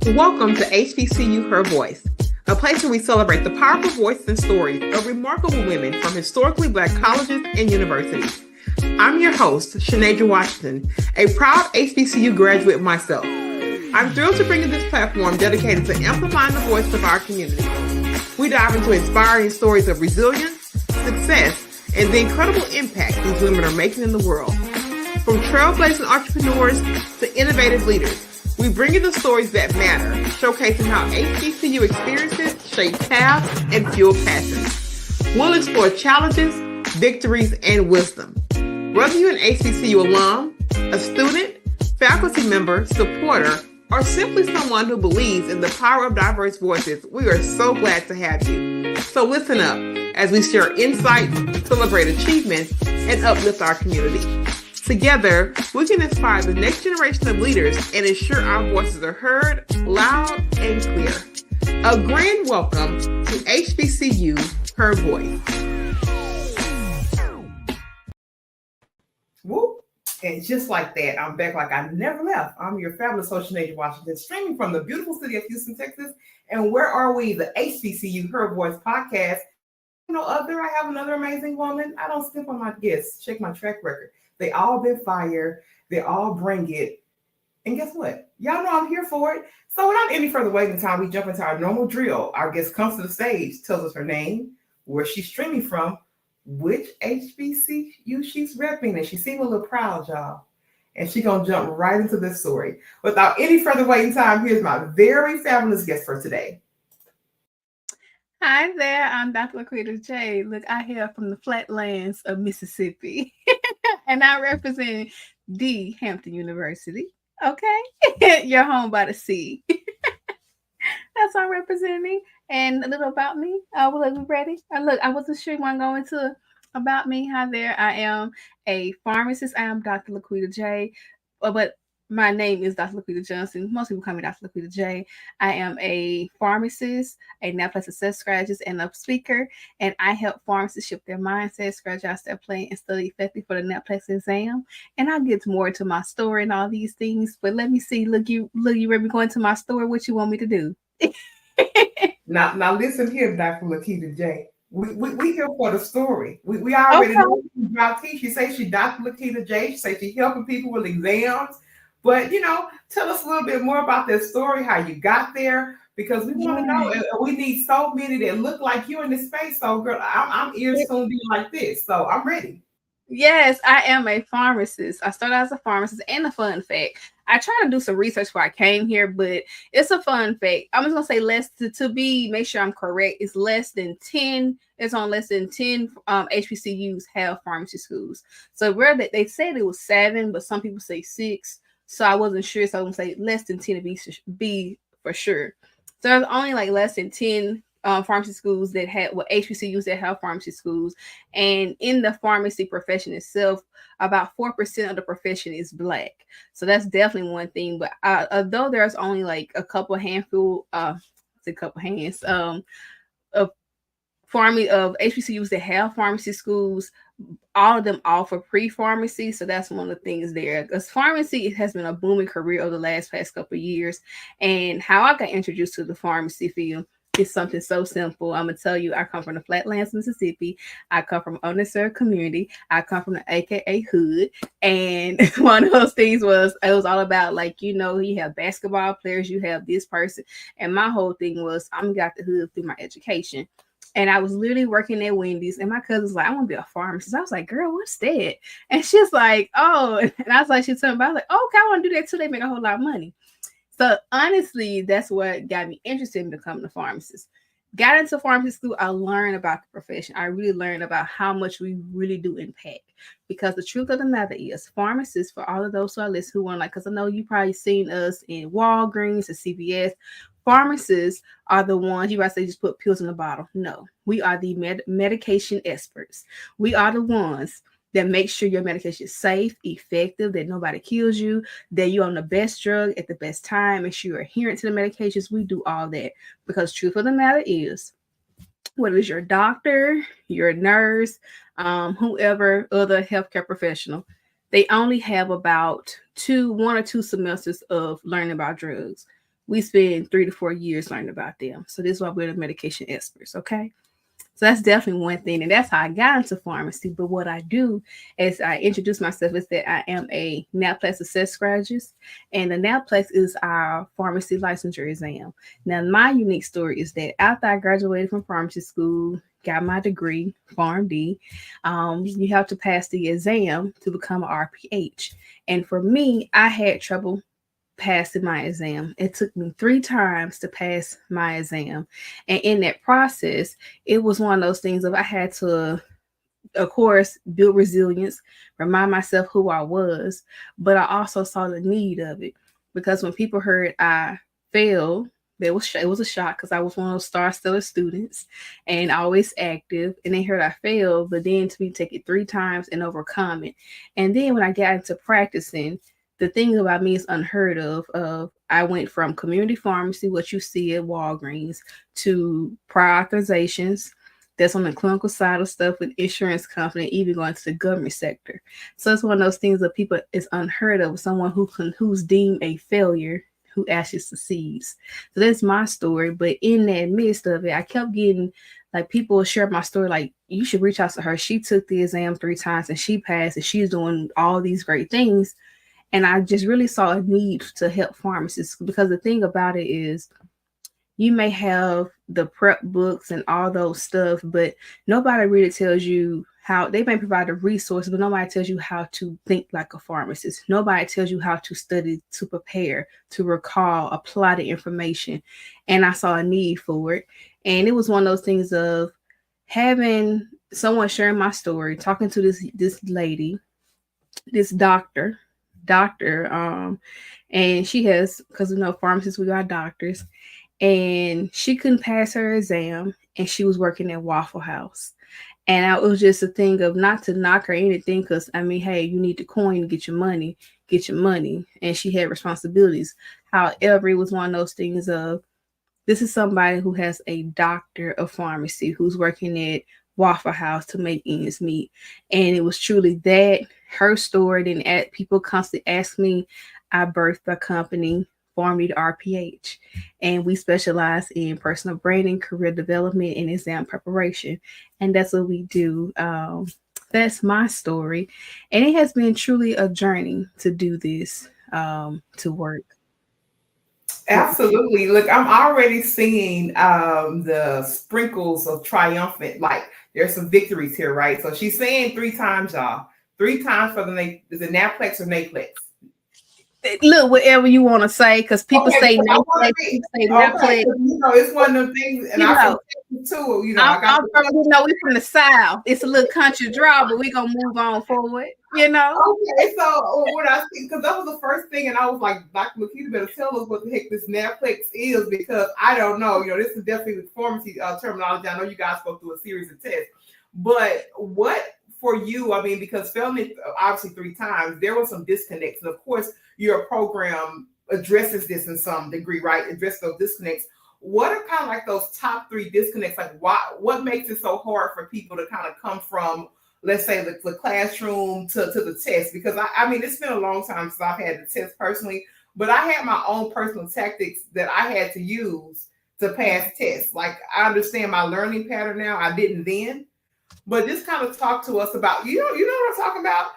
Welcome to HBCU Her Voice, a place where we celebrate the powerful voices and stories of remarkable women from historically Black colleges and universities. I'm your host, LaQuita Johnson, a proud HBCU graduate myself. I'm thrilled to bring you this platform dedicated to amplifying the voice of our community. We dive into inspiring stories of resilience, success, and the incredible impact these women are making in the world. From trailblazing entrepreneurs to innovative leaders, we bring you the stories that matter, showcasing how HBCU experiences shape paths and fuel passions. We'll explore challenges, victories, and wisdom. Whether you're an HBCU alum, a student, faculty member, supporter, or simply someone who believes in the power of diverse voices, we are so glad to have you. So listen up as we share insights, celebrate achievements, and uplift our community. Together, we can inspire the next generation of leaders and ensure our voices are heard loud and clear. A grand welcome to HBCU Her Voice. Whoop. And just like that, I'm back like I never left. I'm your fabulous host, LaQuita Johnson, streaming from the beautiful city of Houston, Texas. And where are we? The HBCU Her Voice podcast. I have another amazing woman. I don't skip on my guests. Check my track record. They all been fire. They all bring it. And guess what? Y'all know I'm here for it. So without any further waiting time, we jump into our normal drill. Our guest comes to the stage, tells us her name, where she's streaming from, which HBCU she's repping, and she seemed a little proud, y'all. And she's going to jump right into this story. Without any further waiting time, here's my very fabulous guest for today. Hi there, I'm Dr. LaQuita J. Look, I hail from the flatlands of Mississippi, and I represent the Hampton University, okay? Your home by the sea. That's what I'm representing. And a little about me. Will it be ready? Look, I wasn't sure you want to go into about me. Hi there, I am a pharmacist. I am Dr. LaQuita J. But my name is Dr. LaQuita Johnson. Most people call me Dr. LaQuita J. I am a pharmacist, a Naplex success strategist, and a speaker. And I help pharmacists shift their mindset, scratch out their plan, and study effectively for the Naplex exam. And I'll get more into my story and all these things. But let me see. Look, you ready to go into my story? What you want me to do? Now listen here, Dr. LaQuita J. We here for the story. We already know about T. She says she Dr. LaQuita J. She says she's helping people with exams. But, tell us a little bit more about that story, how you got there, because we want to know. We need so many that look like you in this space. So, girl, I'm ears soon be like this. So I'm ready. Yes, I am a pharmacist. I started as a pharmacist. And a fun fact, I tried to do some research before I came here, but it's a fun fact. I'm just going to say make sure I'm correct. It's less than 10. It's on less than 10 HBCUs have pharmacy schools. So where they said it was 7, but some people say 6. So I wasn't sure. So I'm going to say less than 10 to be for sure. So there's only like less than 10 pharmacy schools that HBCUs that have pharmacy schools. And in the pharmacy profession itself, about 4% of the profession is Black. So that's definitely one thing. But although there's only like a couple handful, of HBCUs that have pharmacy schools, all of them offer pre-pharmacy. So that's one of the things there. Because pharmacy has been a booming career over the past couple of years. And how I got introduced to the pharmacy field is something so simple. I'm going to tell you, I come from the Flatlands, Mississippi. I come from an underserved community. I come from the AKA hood. And one of those things was all about you have basketball players, you have this person. And my whole thing was I'm got the hood through my education. And I was literally working at Wendy's, and my cousin was like, I want to be a pharmacist. I was like, girl, what's that? And she's like, oh, and I was like, she told me, I was like, oh, okay, I want to do that too. They make a whole lot of money. So honestly, that's what got me interested in becoming a pharmacist. Got into pharmacy school, I learned about the profession. I really learned about how much we really do impact. Because the truth of the matter is, pharmacists, for all of those who are listening, who want because I know you probably seen us in Walgreens or CVS. Pharmacists are the ones, you might say just put pills in the bottle. No, we are the medication experts. We are the ones that make sure your medication is safe, effective, that nobody kills you, that you're on the best drug at the best time, make sure you're adherent to the medications. We do all that because truth of the matter is, whether it's your doctor, your nurse, whoever other healthcare professional, they only have about 1 or 2 semesters of learning about drugs. we spend 3 to 4 years learning about them. So this is why we're the medication experts, okay? So that's definitely one thing. And that's how I got into pharmacy. But what I do is I introduce myself is that I am a Naplex assessed strategist. And the Naplex is our pharmacy licensure exam. Now, my unique story is that after I graduated from pharmacy school, got my degree, PharmD, you have to pass the exam to become an RPH. And for me, I had trouble passing my exam. It took me 3 times to pass my exam. And in that process, it was one of those things of I had to, of course, build resilience, remind myself who I was, but I also saw the need of it because when people heard I failed, it was a shock because I was one of those star stellar students and always active. And they heard I failed, but then to me take it 3 times and overcome it. And then when I got into practicing, the thing about me is unheard of. I went from community pharmacy, what you see at Walgreens, to prior authorizations. That's on the clinical side of stuff with insurance company, even going to the government sector. So it's one of those things that people is unheard of. Someone who's deemed a failure who actually succeeds. So that's my story. But in that midst of it, I kept getting like people share my story, like you should reach out to her. She took the exam 3 times and she passed, and she's doing all these great things. And I just really saw a need to help pharmacists because the thing about it is you may have the prep books and all those stuff, but nobody really tells you how. They may provide a resource, but nobody tells you how to think like a pharmacist. Nobody tells you how to study, to prepare, to recall, apply the information. And I saw a need for it. And it was one of those things of having someone sharing my story, talking to this lady, this doctor, and she has, because pharmacists, we got doctors, and she couldn't pass her exam, and she was working at Waffle House. And it was just a thing of not to knock her anything, because I mean, hey, you need the coin to get your money, and she had responsibilities. However, it was one of those things of, this is somebody who has a doctor of pharmacy who's working at Waffle House to make ends meet. And it was truly that, her story. Then people constantly ask me, I birthed a company, Pharmacy to RPH, and we specialize in personal branding, career development, and exam preparation. And that's what we do. That's my story. And it has been truly a journey to do this, to work. Absolutely. Look, I'm already seeing the sprinkles of triumphant. Like there's some victories here, right? So she's saying 3 times, y'all. 3 times for is it Naplex or Naplex? Look, whatever you want to say, because people say Naplex, Naplex. It's one of them things, and I too. We from the South. It's a little country draw, but we're gonna move on forward. Okay, so what I see, because that was the first thing, and I was like, Dr. LaQuita better tell us what the heck this Naplex is, because I don't know. This is definitely the pharmacy terminology. I know you guys go through a series of tests, but what for you? I mean, because failing it obviously 3 times, there was some disconnects, and of course, your program addresses this in some degree, right? Address those disconnects. What are kind of like those top 3 disconnects? Like, what makes it so hard for people to kind of come from, let's say, the classroom to the test? Because I mean, it's been a long time since I've had the test personally, but I had my own personal tactics that I had to use to pass tests. Like, I understand my learning pattern now. I didn't then, but just kind of talk to us about, you know what I'm talking about?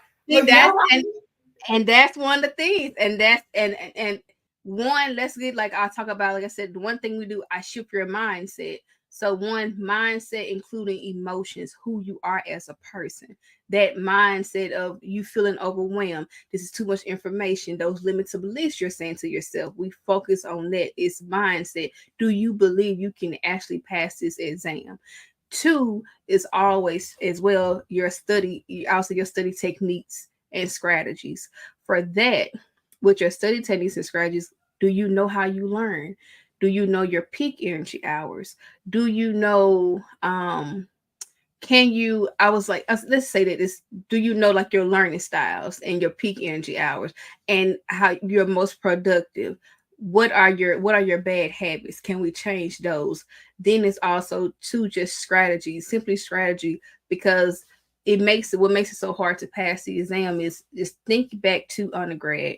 And that's one of the things. And that's and one, let's get, like I'll talk about, like I said, the one thing we do, I shift your mindset. So one, mindset including emotions, who you are as a person. That mindset of you feeling overwhelmed. This is too much information. Those limited beliefs you're saying to yourself. We focus on that. It's mindset. Do you believe you can actually pass this exam? 2 is always as well your study techniques and strategies. For that, with your study techniques and strategies, do you know how you learn? Do you know your peak energy hours? Do you know let's say that this, do you know like your learning styles and your peak energy hours and how you're most productive? What are your bad habits? Can we change those? Then it's also 2 just strategy, simply strategy, because what makes it so hard to pass the exam is just think back to undergrad,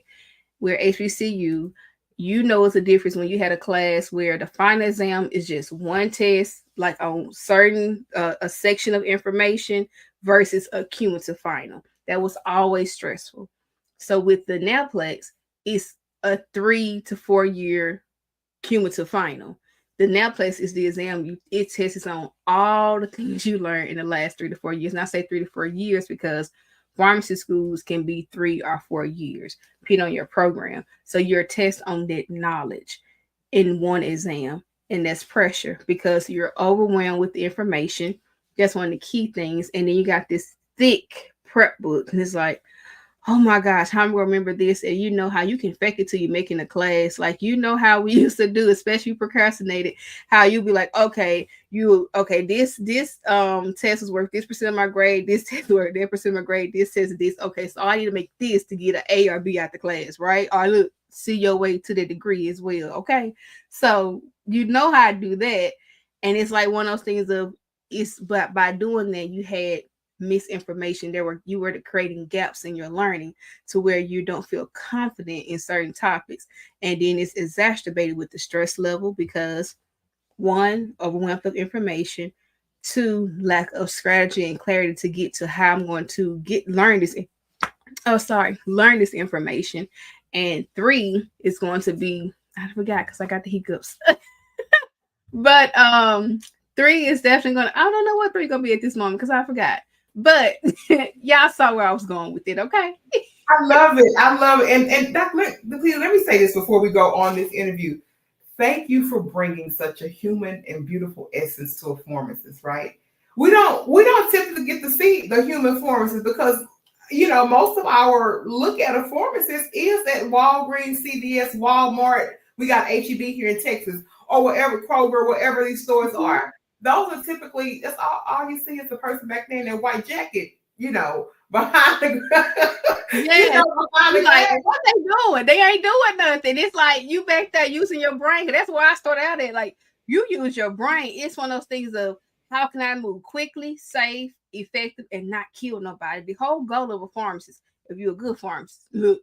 where HBCU, You know it's a difference when you had a class where the final exam is just one test, like on certain a section of information versus a cumulative final. That was always stressful. So with the Naplex, it's a 3 to 4 year cumulative final. The Naplex is the exam it tests on all the things you learned in the last 3 to 4 years. And I say 3 to 4 years because pharmacy schools can be 3 or 4 years, depending on your program. So you're test on that knowledge in one exam, and that's pressure because you're overwhelmed with the information. That's one of the key things. And then you got this thick prep book, and it's like, oh my gosh, how am I gonna remember this? And you know how you can fake it till you making a class. Like, you know how we used to do, especially procrastinated, how you be like, this test is worth this percent of my grade, this test is worth that percent of my grade, this says this. Okay, so I need to make this to get an A or B out the class, right? Or look, see your way to the degree as well. Okay. So you know how to do that. And it's like one of those things of it's but by doing that, you had misinformation. You were creating gaps in your learning to where you don't feel confident in certain topics, and then it's exacerbated with the stress level because one, overwhelmed of information, two, lack of strategy and clarity to get to how I'm going to learn this information, and three is going to be, I forgot because I got the hiccups. But three is definitely gonna, I don't know what three gonna be at this moment because I forgot. But y'all saw where I was going with it, okay? I love it. I love it. And please let me say this before we go on this interview. Thank you for bringing such a human and beautiful essence to a pharmacist, right? We don't typically get to see the human pharmacist because most of our look at a pharmacist is at Walgreens, CVS, Walmart. We got HEB here in Texas, or wherever, Kroger, wherever these stores are. Those are typically, that's all you see is the person back there in their white jacket, behind the yeah. Like, what they doing? They ain't doing nothing. It's like you back there using your brain. That's where I started out at. Like, you use your brain. It's one of those things of how can I move quickly, safe, effective, and not kill nobody. The whole goal of a pharmacist, if you're a good pharmacist, look,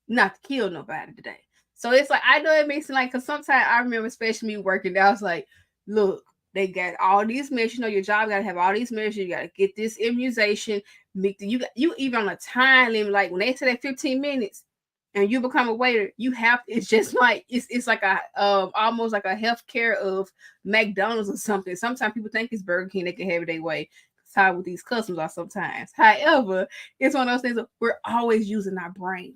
not to kill nobody today. So it's like, I know it makes it like, because sometimes I remember, especially me working there, I was like, look, they got all these measures. Your job got to have all these measures. You got to get this immunization. You even on a time limit. Like when they say that 15 minutes, and you become a waiter, you have. It's just like it's like a almost like a healthcare of McDonald's or something. Sometimes people think it's Burger King. They can have it their way. It's how with these customers are sometimes. However, it's one of those things that we're always using our brain.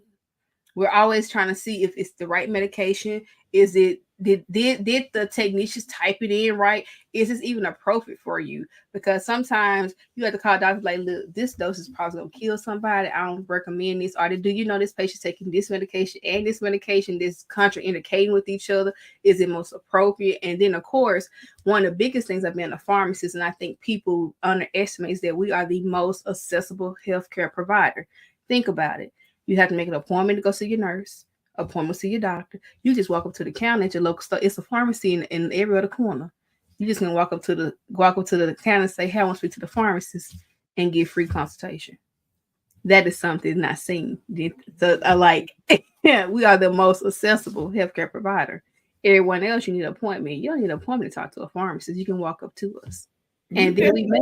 We're always trying to see if it's the right medication. Is it did the technicians type it in right? Is this even appropriate for you? Because sometimes you have to call doctors like, look, this dose is probably gonna kill somebody. I don't recommend this. Or do you know this patient's taking this medication and this medication, this contraindicating with each other? Is it most appropriate? And then of course, one of the biggest things I've been a pharmacist, and I think people underestimate, is that we are the most accessible healthcare provider. Think about it. You have to make an appointment to go see your nurse, appointment to see your doctor. You just walk up to the counter at your local store. It's a pharmacy in every other corner. You just gonna walk up to the counter and say, "Hey, I want to speak to the pharmacist," and get free consultation. That is something not seen. So I like, we are the most accessible healthcare provider. Everyone else, you need an appointment. You don't need an appointment to talk to a pharmacist. You can walk up to us, and then we make.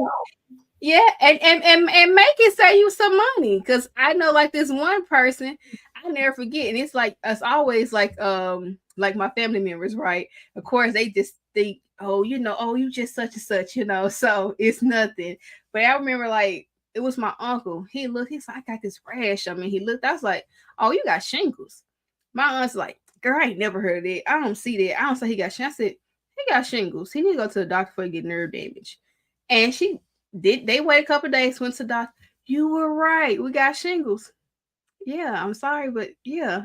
Yeah, and make it save you some money. Because I know, like, this one person, I never forget, and it's like us always like my family members, right? Of course, they just think, oh, you just such and such, so it's nothing. But I remember, like, it was my uncle. He's like, I got this rash. I mean, he looked, I was like, oh, you got shingles. My aunt's like, girl, I ain't never heard of that. I don't see that. I don't say he got shingles. I said, he got shingles. He need to go to the doctor before he get nerve damage. And they wait a couple of days, went to the doctor. You were right. We got shingles. Yeah, I'm sorry, but yeah,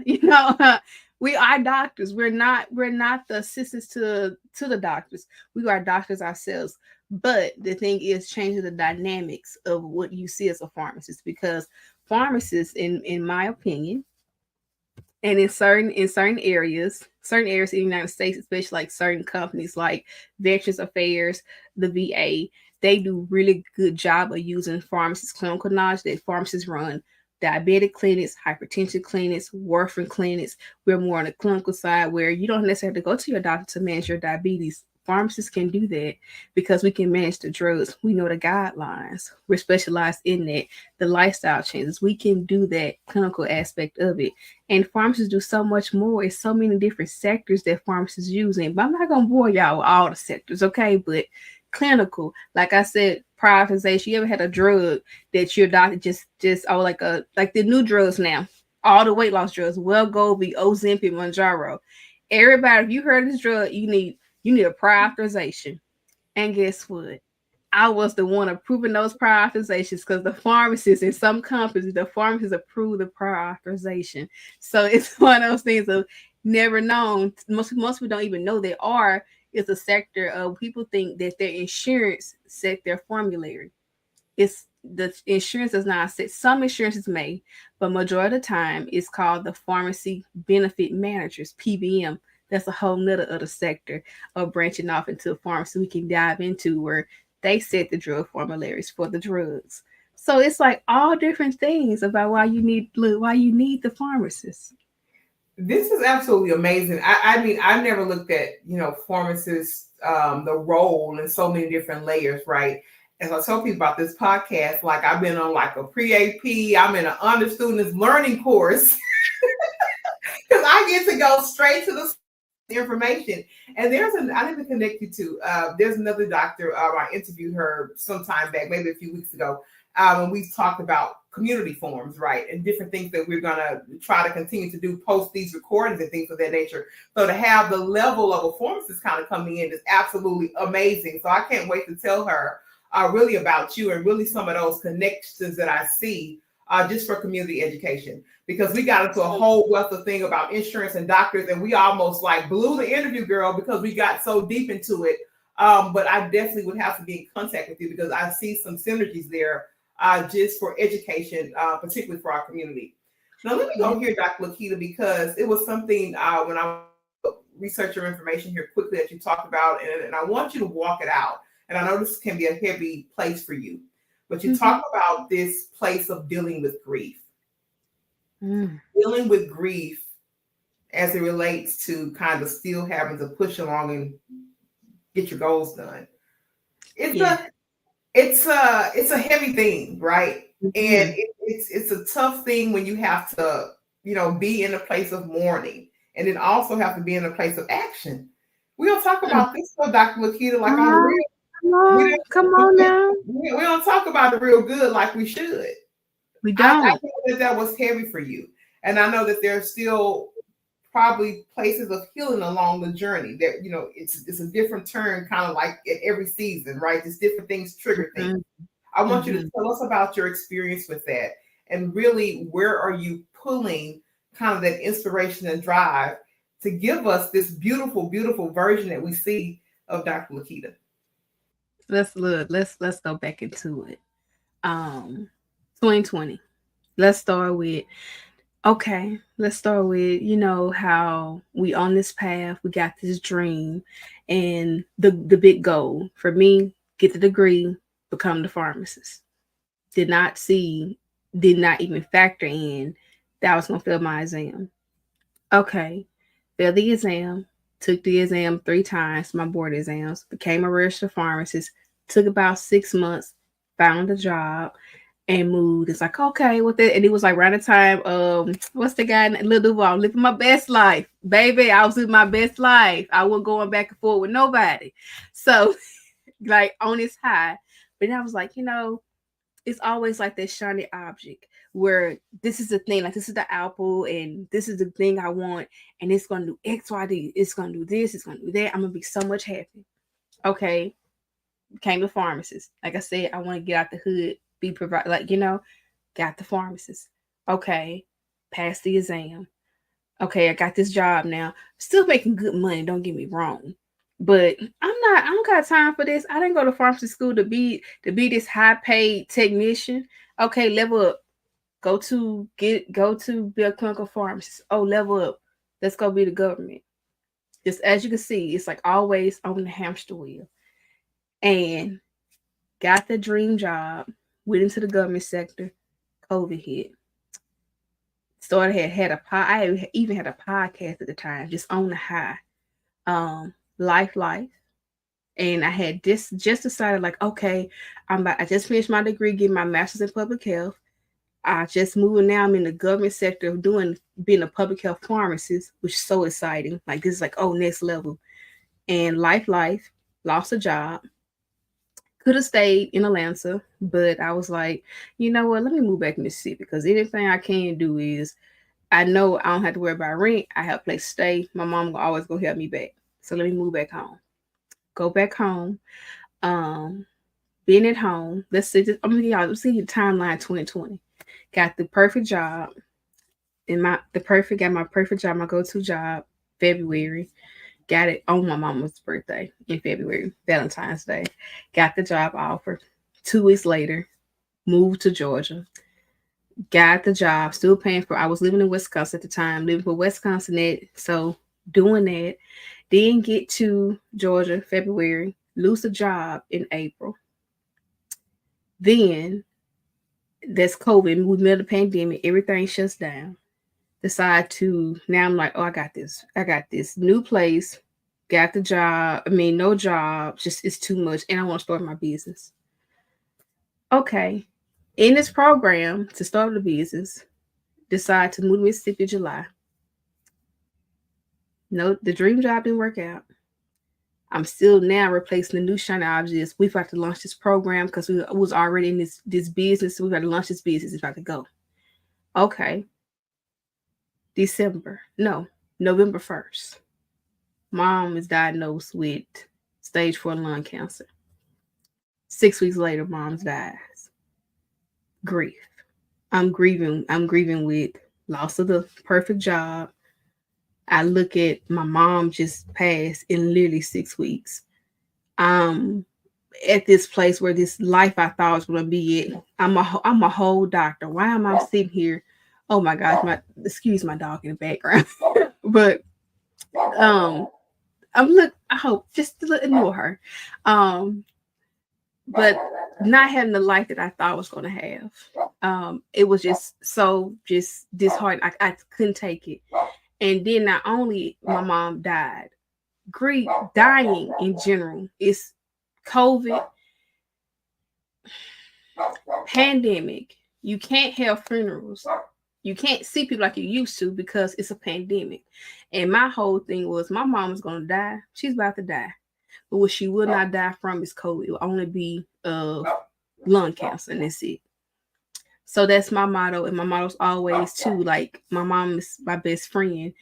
we are doctors. We're not the assistants to the doctors. We are doctors ourselves. But the thing is changing the dynamics of what you see as a pharmacist, because pharmacists, in my opinion, and in certain areas in the United States, especially like certain companies like Veterans Affairs, the VA, they do really good job of using pharmacists' clinical knowledge that pharmacists run diabetic clinics, hypertension clinics, warfarin clinics. We're more on the clinical side where you don't necessarily have to go to your doctor to manage your diabetes. Pharmacists can do that because we can manage the drugs. We know the guidelines. We're specialized in that. The lifestyle changes. We can do that clinical aspect of it. And pharmacists do so much more. It's so many different sectors that pharmacists use in. But I'm not gonna bore y'all with all the sectors, okay? But clinical, like I said, prioritization. You ever had a drug that your doctor just like the new drugs now, all the weight loss drugs, Wegovy, Ozempic, Mounjaro. Everybody, if you heard of this drug, you need a prior authorization. And guess what? I was the one approving those prior authorizations because the pharmacists in some companies, the pharmacists approve the prior authorization. So it's one of those things of never known. Most people don't even know they are. It's a sector of people think that their insurance set their formulary. It's the insurance does not set. Some insurances may, but majority of the time it's called the pharmacy benefit managers, PBM. That's a whole nother other sector of branching off into a pharmacy we can dive into where they set the drug formularies for the drugs. So it's like all different things about why you need the pharmacist. This is absolutely amazing. I mean, I've never looked at, pharmacists, the role in so many different layers, right? As I tell people about this podcast, like I've been on like a pre-AP, I'm in an under students learning course because I get to go straight to the information. And I need to connect you to, there's another doctor, I interviewed her some time back, maybe a few weeks ago, and we talked about community forums, right? And different things that we're going to try to continue to do post these recordings and things of that nature. So to have the level of a pharmacist kind of coming in is absolutely amazing. So I can't wait to tell her really about you and really some of those connections that I see just for community education, because we got into a whole wealth of thing about insurance and doctors, and we almost like blew the interview, girl, because we got so deep into it. But I definitely would have to be in contact with you because I see some synergies there just for education, particularly for our community. Now, let me go here, Dr. LaQuita, because it was something when I researched your information here quickly that you talked about, and I want you to walk it out. And I know this can be a heavy place for you, but you talk about this place of dealing with grief. Dealing with grief as it relates to kind of still having to push along and get your goals done. It's a heavy thing, right? And it's a tough thing when you have to, be in a place of mourning and then also have to be in a place of action. We don't talk about this, so Dr. LaQuita, like on the real. Come on now. We don't talk about the real good like we should. We don't. I know that was heavy for you. And I know that there's still probably places of healing along the journey. There, it's a different turn, kind of like at every season, right? Just different things trigger things. I want you to tell us about your experience with that, and really, where are you pulling kind of that inspiration and drive to give us this beautiful, beautiful version that we see of Dr. LaQuita? Let's look. Let's go back into it. 2020. Let's start with how we on this path, we got this dream, and the big goal for me, get the degree, become the pharmacist. Did not even factor in that I was gonna fail my exam. Okay, failed the exam, took the exam 3 times, my board exams, became a registered pharmacist, took about 6 months, found a job, and moved. It's like, okay, with it. And it was like around the time, what's the guy, Lil Duval, living my best life. Baby, I was living my best life. I wasn't going back and forth with nobody. So, like, on this high. But then I was like, it's always like this shiny object where this is the thing, like this is the apple, and this is the thing I want, and it's going to do X, Y, D. It's going to do this, it's going to do that. I'm going to be so much happy. Okay. Became a pharmacist. Like I said, I want to get out the hood, be provided, got the pharmacist. Okay, passed the exam. Okay, I got this job now. Still making good money, don't get me wrong. But I don't got time for this. I didn't go to pharmacy school to be this high paid technician. Okay, level up. Go to be a clinical pharmacist. Oh, level up. Let's go be the government. Just as you can see, it's like always on the hamster wheel. And got the dream job, went into the government sector, COVID hit. Started had a I even had a podcast at the time, just on the high. Life. And I had just decided like, okay, I just finished my degree, getting my master's in public health. I just moved now. I'm in the government sector of being a public health pharmacist, which is so exciting. Like this is like, oh, next level. And life, lost a job. Could have stayed in Atlanta, but I was like, you know what? Let me move back to Mississippi because anything I can do is I know I don't have to worry about rent. I have a place to stay. My mom will always go help me back. So let me move back home. Go back home. Um, Being at home. I'm gonna y'all see the timeline 2020. Got the perfect job. Got my perfect job, my go-to job, February. Got it on my mama's birthday in February, Valentine's Day. Got the job offer. 2 weeks later, moved to Georgia. Got the job, still paying for. I was living in Wisconsin at the time, living for Wisconsin. So doing that, then get to Georgia February, lose the job in April. Then that's COVID. We met the pandemic. Everything shuts down. Decide to now. I'm like, oh, I got this. I got this new place. Got the job. I mean, no job. Just it's too much, and I want to start my business. Okay, in this program to start the business, decide to move to Mississippi July. No, the dream job didn't work out. I'm still now replacing the new shiny objects. We've got to launch this program because we was already in this business. So we got to launch this business. It's about to go. Okay. November 1st. Mom is diagnosed with stage 4 lung cancer. 6 weeks later, mom's dies. Grief. I'm grieving with loss of the perfect job. I look at my mom just passed in literally 6 weeks. At this place where this life I thought was going to be it. I'm a whole doctor. Why am I sitting here? Oh my gosh, excuse my dog in the background. But I hope just to ignore her. But not having the life that I thought I was going to have. It was just so disheartening. I couldn't take it. And then not only my mom died, grief, dying in general, it's COVID, pandemic. You can't have funerals. You can't see people like you used to because it's a pandemic. And my whole thing was my mom was going to die. She's about to die. But what she will not die from is COVID. It will only be lung cancer, and that's it. So that's my motto. And my motto's always too, like my mom is my best friend.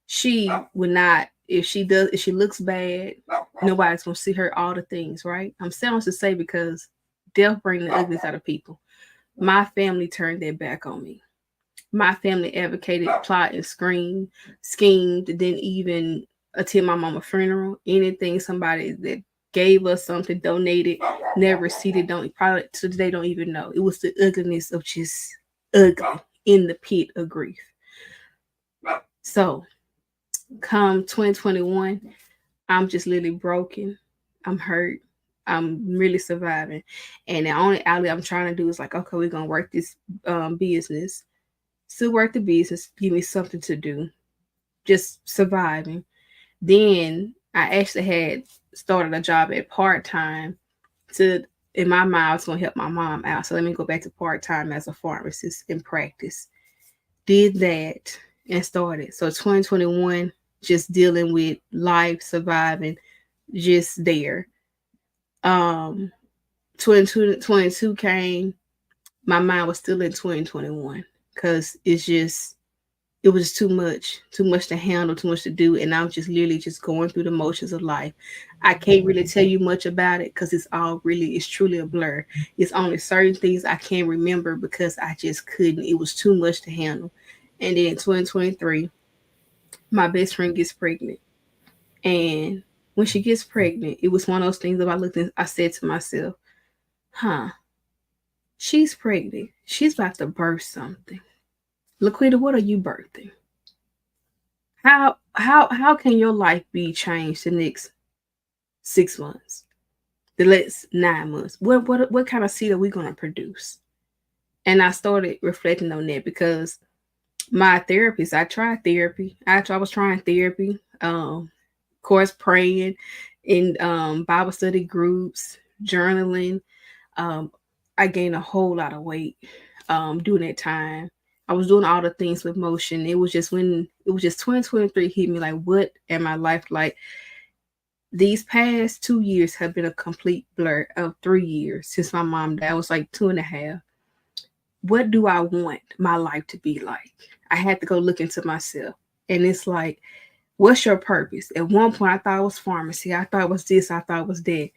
She would not, if she looks bad, nobody's gonna see her all the things, right? I'm saying to say because death brings the ugliest out of people. My family turned their back on me. My family advocated, plot and schemed, didn't even attend my mama's funeral. Anything, somebody that gave us something, donated, never received it, probably to today don't even know. It was the ugliness of just ugly in the pit of grief. So come 2021, I'm just literally broken. I'm hurt. I'm really surviving. And the only outlet I'm trying to do is like, okay, we're going to work this business. Still work the business. Give me something to do. Just surviving. Then I actually had started a job at part-time in my mind, I was going to help my mom out. So let me go back to part-time as a pharmacist in practice. Did that and started. So 2021, just dealing with life, surviving, just there. 2022 came. My mind was still in 2021 because it was too much to handle, too much to do. And I'm just literally just going through the motions of life. I can't really tell you much about it because it's truly a blur. It's only certain things I can't remember because I just couldn't. It was too much to handle. And then in 2023, my best friend gets pregnant. And when she gets pregnant, it was one of those things that I said to myself, she's pregnant. She's about to birth something. LaQuita, what are you birthing? How can your life be changed the next 6 months? The next 9 months? What kind of seed are we going to produce? And I started reflecting on that because My therapist, I tried therapy. I was trying therapy. Of course, praying in Bible study groups, journaling. Um, I gained a whole lot of weight during that time. I was doing all the things with motion. It was just when it was just 2023 hit me like, what am my life like? These past 2 years have been a complete blur of 3 years since my mom died. I was like 2.5. What do I want my life to be like? I had to go look into myself. And it's like, what's your purpose? At one point, I thought it was pharmacy. I thought it was this. I thought it was that.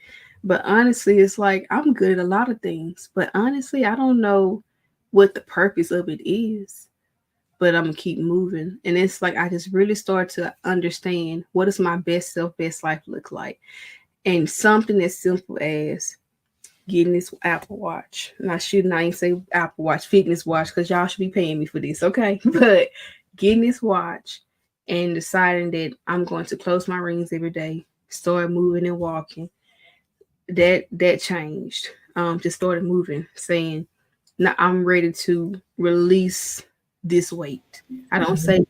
But honestly, it's like I'm good at a lot of things. But honestly, I don't know what the purpose of it is. But I'm gonna keep moving. And it's like I just really start to understand what does my best self, best life look like. And something as simple as getting this Apple Watch. And I shouldn't I ain't say Apple Watch, fitness watch, because y'all should be paying me for this, okay? But getting this watch and deciding that I'm going to close my rings every day, start moving and walking. That changed. Just started moving, saying, now I'm ready to release this weight. I don't say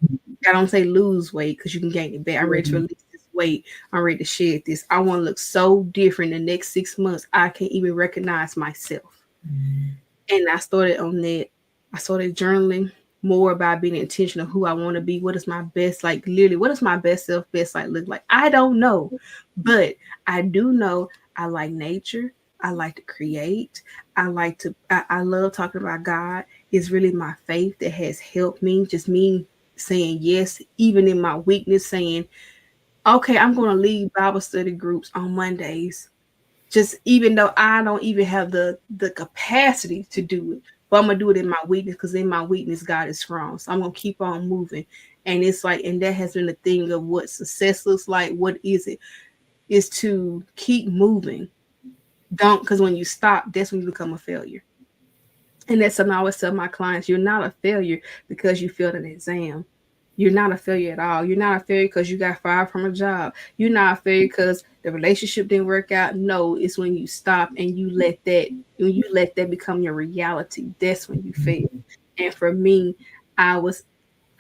I don't say lose weight because you can gain it back. I'm ready to release this weight. I'm ready to shed this. I want to look so different the next 6 months. I can't even recognize myself. And I started on that. I started journaling more about being intentional of who I want to be. What is my best, like literally, what does my best self, best like look like? I don't know, but I do know I like nature. I like to create. I love talking about God. It's really my faith that has helped me. Just me saying yes, even in my weakness, saying, okay, I'm going to lead Bible study groups on Mondays just even though I don't even have the capacity to do it, but I'm gonna do it in my weakness because in my weakness, God is strong. So I'm gonna keep on moving. And it's like, and that has been the thing of what success looks like. What is it? Is to keep moving. Don't because when you stop, that's when you become a failure. And that's something I always tell my clients: you're not a failure because you failed an exam. You're not a failure at all. You're not a failure because you got fired from a job. You're not a failure because the relationship didn't work out. No, it's when you stop and you let that become your reality. That's when you fail. And for me, I was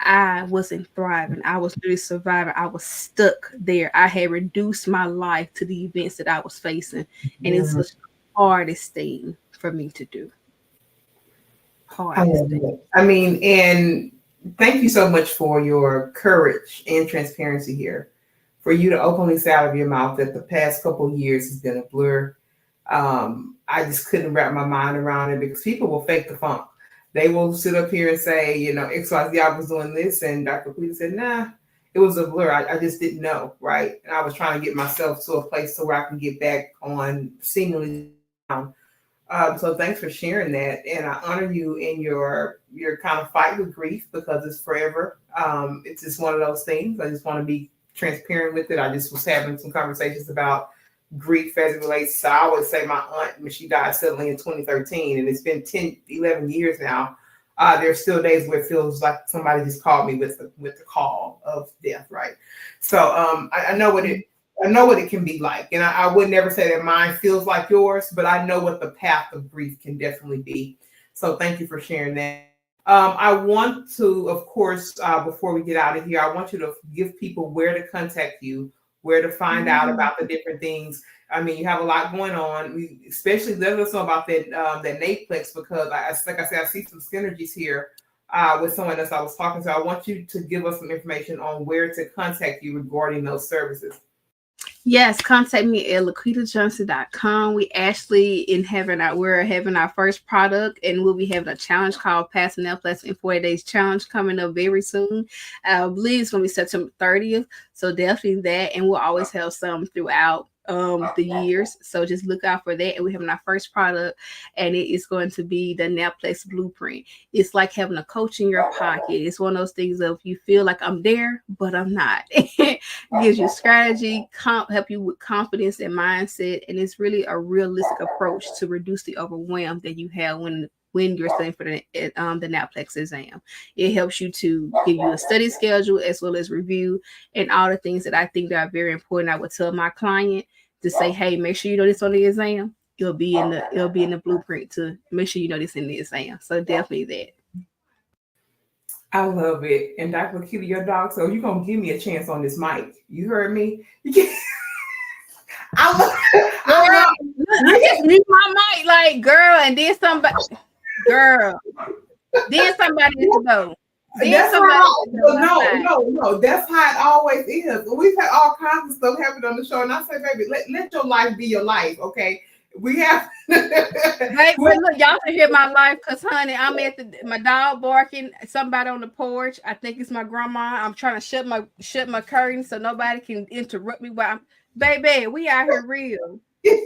I wasn't thriving. I was really surviving. I was stuck there. I had reduced my life to the events that I was facing. And it's the hardest thing for me to do. I Hardest love thing. it. I mean, and thank you so much for your courage and transparency here. For you to openly say out of your mouth that the past couple of years has been a blur. I just couldn't wrap my mind around it because people will fake the funk. They will sit up here and say, XYZ, I was doing this, and Dr. Peter said, nah, it was a blur. I just didn't know, right? And I was trying to get myself to a place to where I can get back on seemingly down. So thanks for sharing that, and I honor you in your kind of fight with grief because it's forever. It's just one of those things. I just want to be transparent with it. I just was having some conversations about grief as it relates. So I always say my aunt when she died suddenly in 2013, and it's been 10, 11 years now. There's still days where it feels like somebody just called me with the call of death, right? So I know what it can be like. And I would never say that mine feels like yours, but I know what the path of grief can definitely be. So thank you for sharing that. I want to, of course, before we get out of here, I want you to give people where to contact you, where to find out about the different things. I mean, you have a lot going on. We especially let us know about that Naplex because, like I said, I see some synergies here with someone else I was talking to. I want you to give us some information on where to contact you regarding those services. Yes, contact me at LaQuitaJohnson.com. We're having our first product and we'll be having a challenge called Passing Naplex in 40 Days Challenge coming up very soon. I believe it's going to be September 30th. So definitely that. And we'll always have some throughout the years. So just look out for that. And we're having our first product and it is going to be the Naplex Blueprint. It's like having a coach in your pocket. It's one of those things of you feel like I'm there, but I'm not. Gives you strategy, help you with confidence and mindset, and it's really a realistic approach to reduce the overwhelm that you have when you're studying for the Naplex exam. It helps you to give you a study schedule as well as review and all the things that I think that are very important. I would tell my client to say, hey, make sure you know this on the exam. It'll be in the blueprint to make sure you know this in the exam. So definitely that. I love it. And Dr. LaQuita, your dog, so you're going to give me a chance on this mic. You heard me? You can't. I love, Girl, I just mute my mic, like, girl, and then somebody, girl, then somebody at the door. That's how, no. That's how it always is. We've had all kinds of stuff happen on the show, and I say, baby, let your life be your life, okay? We have. Hey, but look, y'all can hear my life, cause honey, I'm at my dog barking. Somebody on the porch. I think it's my grandma. I'm trying to shut my curtains so nobody can interrupt me while baby, we out here real. Okay.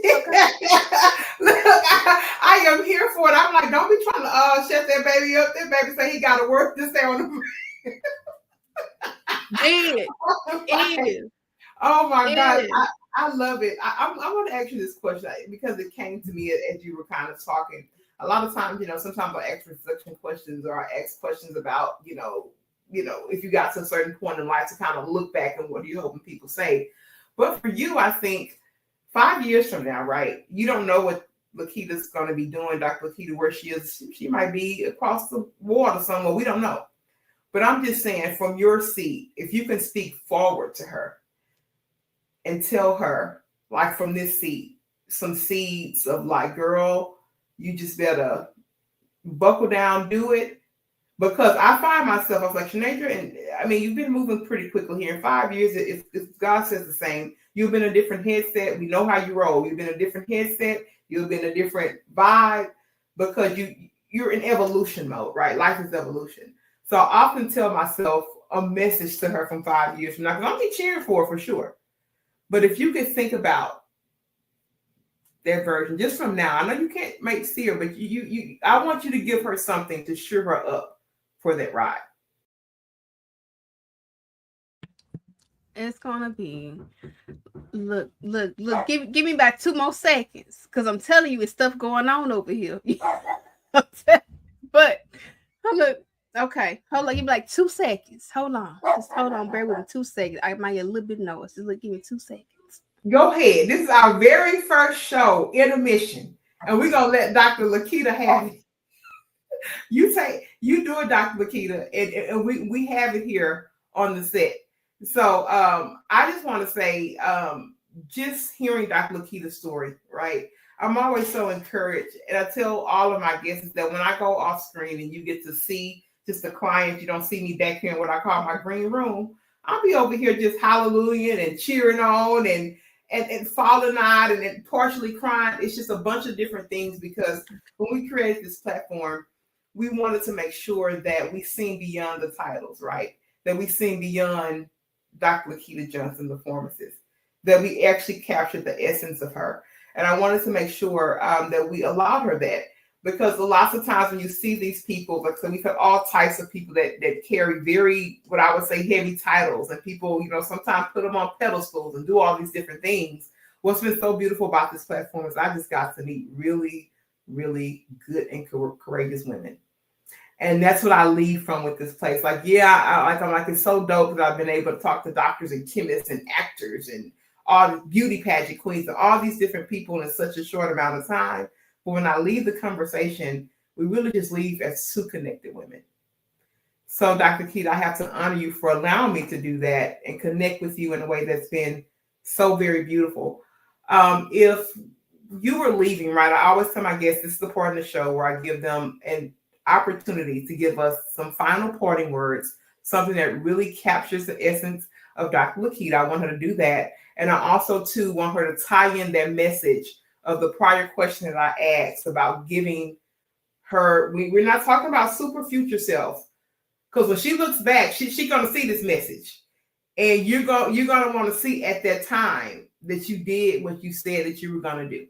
Look, I am here for it. I'm like, don't be trying to shut that baby up. That baby say he got to work this day on the. It is. Oh my God. I love it. I want to ask you this question because it came to me as you were kind of talking. A lot of times, sometimes I ask reflection questions or I ask questions about, if you got to a certain point in life to kind of look back and what are you hoping people say. But for you, I think 5 years from now, right? You don't know what LaQuita's going to be doing, Dr. LaQuita, where she is. She might be across the water somewhere. We don't know. But I'm just saying, from your seat, if you can speak forward to her and tell her, like from this seat, some seeds of like, girl, you just better buckle down, do it. Because I find myself, I was like, Sinead, and I mean, you've been moving pretty quickly here. In 5 years, if God says the same, you've been a different headset. We know how you roll. You've been a different headset. You've been a different vibe because you're in evolution mode, right? Life is evolution. So I often tell myself a message to her from 5 years from now, because I'll be cheering for her for sure. But if you could think about that version just from now, I know you can't see her, but I want you to give her something to cheer her up for that ride. It's gonna be look. Give me about 2 more seconds, because I'm telling you, it's stuff going on over here. But look, okay, hold on. Give me like 2 seconds. Hold on, just hold on. Bear with me 2 seconds. I might get a little bit noise. Just give me 2 seconds. Go ahead. This is our very first show, intermission, and we're gonna let Dr. LaQuita have it. You do it, Dr. LaQuita, and we have it here on the set. So I just want to say, just hearing Dr. LaQuita's story, right? I'm always so encouraged, and I tell all of my guests that when I go off screen and you get to see just the clients, you don't see me back here in what I call my green room. I'll be over here just hallelujah and cheering on and falling out and then partially crying. It's just a bunch of different things because when we created this platform, we wanted to make sure that we seen beyond the titles, right? That we seen beyond Dr. LaQuita Johnson, the pharmacist, that we actually captured the essence of her. And I wanted to make sure that we allowed her that, because lots of times when you see these people, like so we've had all types of people that carry very, what I would say, heavy titles, and people, sometimes put them on pedestals and do all these different things. What's been so beautiful about this platform is I just got to meet really, really good and courageous women. And that's what I leave from with this place. Like, yeah, I'm like, it's so dope that I've been able to talk to doctors and chemists and actors and all the beauty pageant queens and all these different people in such a short amount of time. But when I leave the conversation, we really just leave as two connected women. So, Dr. Keita, I have to honor you for allowing me to do that and connect with you in a way that's been so very beautiful. If you were leaving, right, I always tell my guests, this is the part of the show where I give them an opportunity to give us some final parting words, something that really captures the essence of Dr. LaQuita. I want her to do that. And I also, too, want her to tie in that message of the prior question that I asked about giving her, we're not talking about super future self, because when she looks back, she's going to see this message. And you're going to want to see at that time that you did what you said that you were going to do.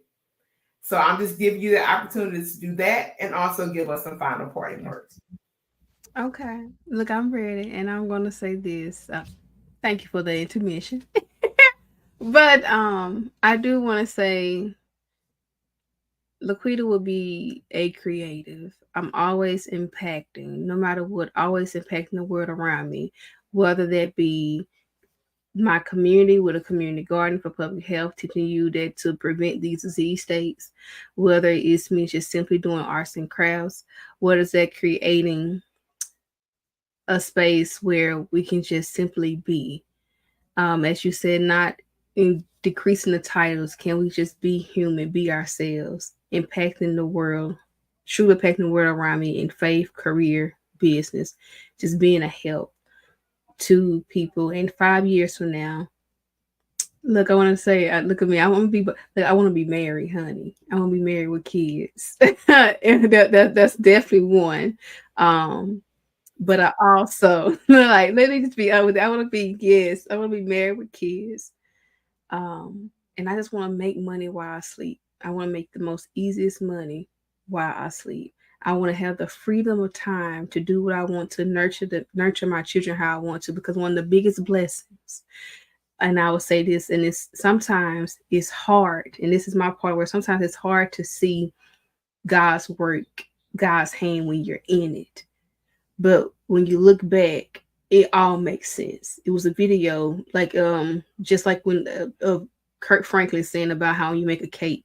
So I'm just giving you the opportunity to do that and also give us some final parting words. Okay. Look, I'm ready. And I'm going to say this. Thank you for the intermission. But I do want to say LaQuita will be a creative. I'm always impacting, no matter what, always impacting the world around me, whether that be my community with a community garden for public health, teaching you that to prevent these disease states, whether it's me just simply doing arts and crafts, what is that creating a space where we can just simply be. As you said, not in decreasing the titles. Can we just be human, be ourselves, impacting the world, truly impacting the world around me in faith, career, business, just being a help to people. And 5 years from now, look, I want to say, look at me. I want to be, like, I want to be married, honey. I want to be married with kids, and that's definitely one. Um, but I also like, let me just be honest. I want to be, yes, I want to be married with kids. Um, and I just want to make money while I sleep. I want to make the most easiest money while I sleep. I want to have the freedom of time to do what I want to, nurture my children how I want to, because one of the biggest blessings, and I would say this, and it's sometimes it's hard, and this is my part where sometimes it's hard to see God's work, God's hand when you're in it. But when you look back, it all makes sense. It was a video, like just like when Kirk Franklin saying about how you make a cake.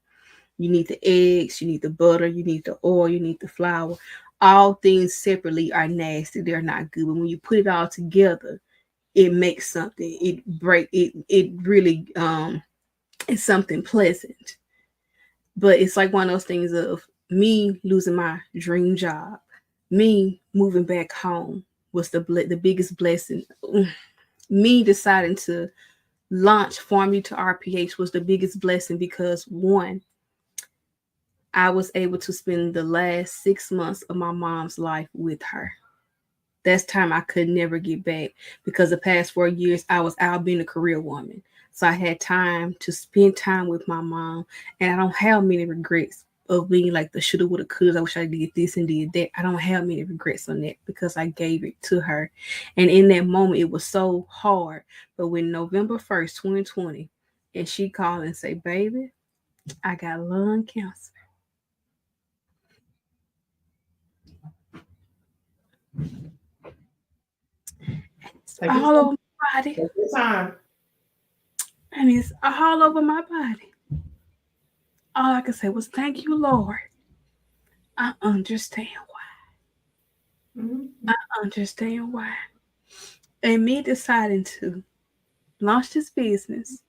You need the eggs, you need the butter, you need the oil, you need the flour. All things separately are nasty. They're not good. But when you put it all together, it makes something. It really is something pleasant. But it's like one of those things of me losing my dream job, me moving back home was the biggest blessing. Me deciding to launch Farm You to RPH was the biggest blessing, because one, I was able to spend the last 6 months of my mom's life with her. That's time I could never get back, because the past 4 years I was out being a career woman. So I had time to spend time with my mom, and I don't have many regrets of being like the shoulda, woulda, coulda. I wish I did this and did that. I don't have many regrets on that, because I gave it to her. And in that moment, it was so hard. But when November 1st, 2020, and she called and say, "Baby, I got lung cancer." It's all over my body. Take your time. And it's all over my body. All I could say was, "Thank you, Lord. I understand why. Mm-hmm. I understand why." And me deciding to launch this business,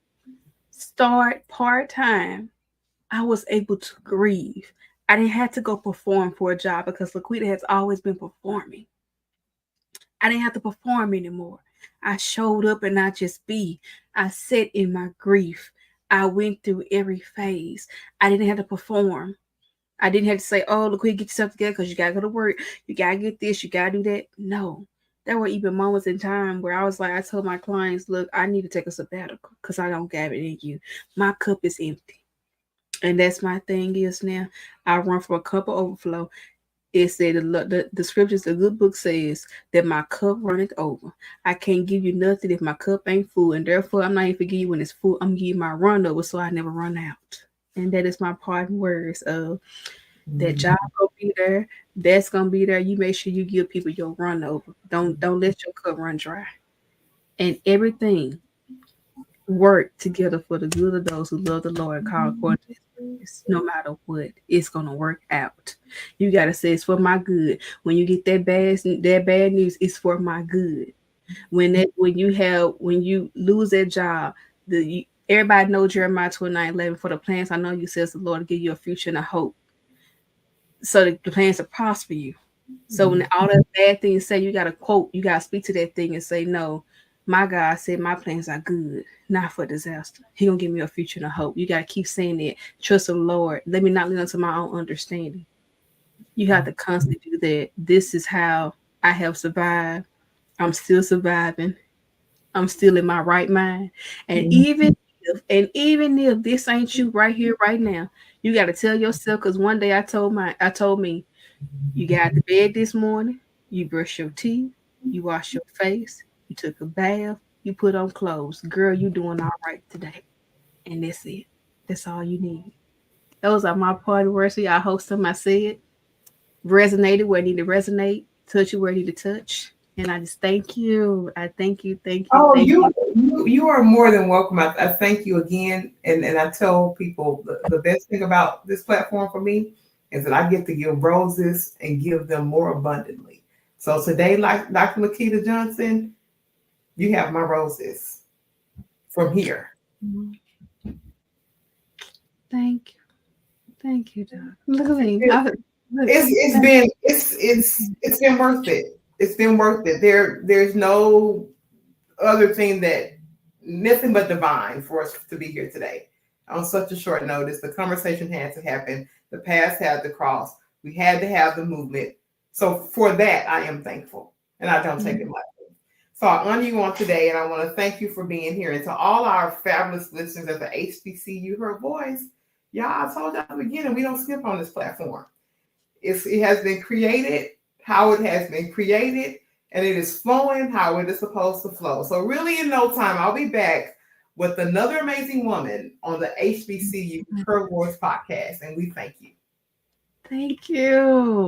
start part time, I was able to grieve. I didn't have to go perform for a job, because LaQuita has always been performing. I didn't have to perform anymore. I showed up and I just be. I sat in my grief. I went through every phase. I didn't have to perform. I didn't have to say, "Oh, look, get yourself together because you got to go to work. You got to get this. You got to do that." No. There were even moments in time where I was like, I told my clients, "Look, I need to take a sabbatical because I don't got it in you. My cup is empty." And that's my thing is now I run from a cup of overflow. It said the scriptures, the good book says that my cup runneth over. I can't give you nothing if my cup ain't full. And therefore, I'm not even forgive you when it's full. I'm giving you my run over so I never run out. And that is my parting words of that job gonna be there. That's gonna be there. You make sure you give people your run over. Don't let your cup run dry. And everything work together for the good of those who love the Lord and call according to his purpose. No matter what, it's gonna work out. You gotta say it's for my good. When you get that bad news, it's for my good. When you lose that job, everybody knows Jeremiah 29:11, for the plans I know you, says the Lord, to give you a future and a hope. So the plans to prosper you. So when all that bad things say, you gotta quote, you gotta speak to that thing and say, "No, my God said my plans are good, not for disaster. He gonna give me a future and a hope." You gotta keep saying that. Trust the Lord. Let me not lean onto my own understanding. You have to constantly do that. This is how I have survived. I'm still surviving. I'm still in my right mind. And even if this ain't you right here, right now, you gotta tell yourself, because one day I told me, you got out of bed this morning, you brush your teeth, you wash your face, you took a bath, you put on clothes. Girl, you doing all right today. And that's it. That's all you need. Those are my party words. I hope some I said resonated where it needed to resonate, touch you where it needed to touch. And I just thank you. I thank you, thank you, Oh, thank you. you are more than welcome. I thank you again. And I tell people the best thing about this platform for me is that I get to give roses and give them more abundantly. So today, like Dr. LaQuita Johnson, you have my roses from here. Thank you. Thank you, Doc. Look at me. It's been worth it. It's been worth it. There's no other thing that nothing but divine for us to be here today on such a short notice. The conversation had to happen. The paths had to cross. We had to have the movement. So for that, I am thankful, and I don't take it lightly. So I honor you on today, and I want to thank you for being here. And to all our fabulous listeners at the HBCU Her Voice, y'all, I told y'all at the beginning, we don't skip on this platform. It has been created how it has been created, and it is flowing how it is supposed to flow. So really in no time, I'll be back with another amazing woman on the HBCU Her Voice podcast, and we thank you. Thank you.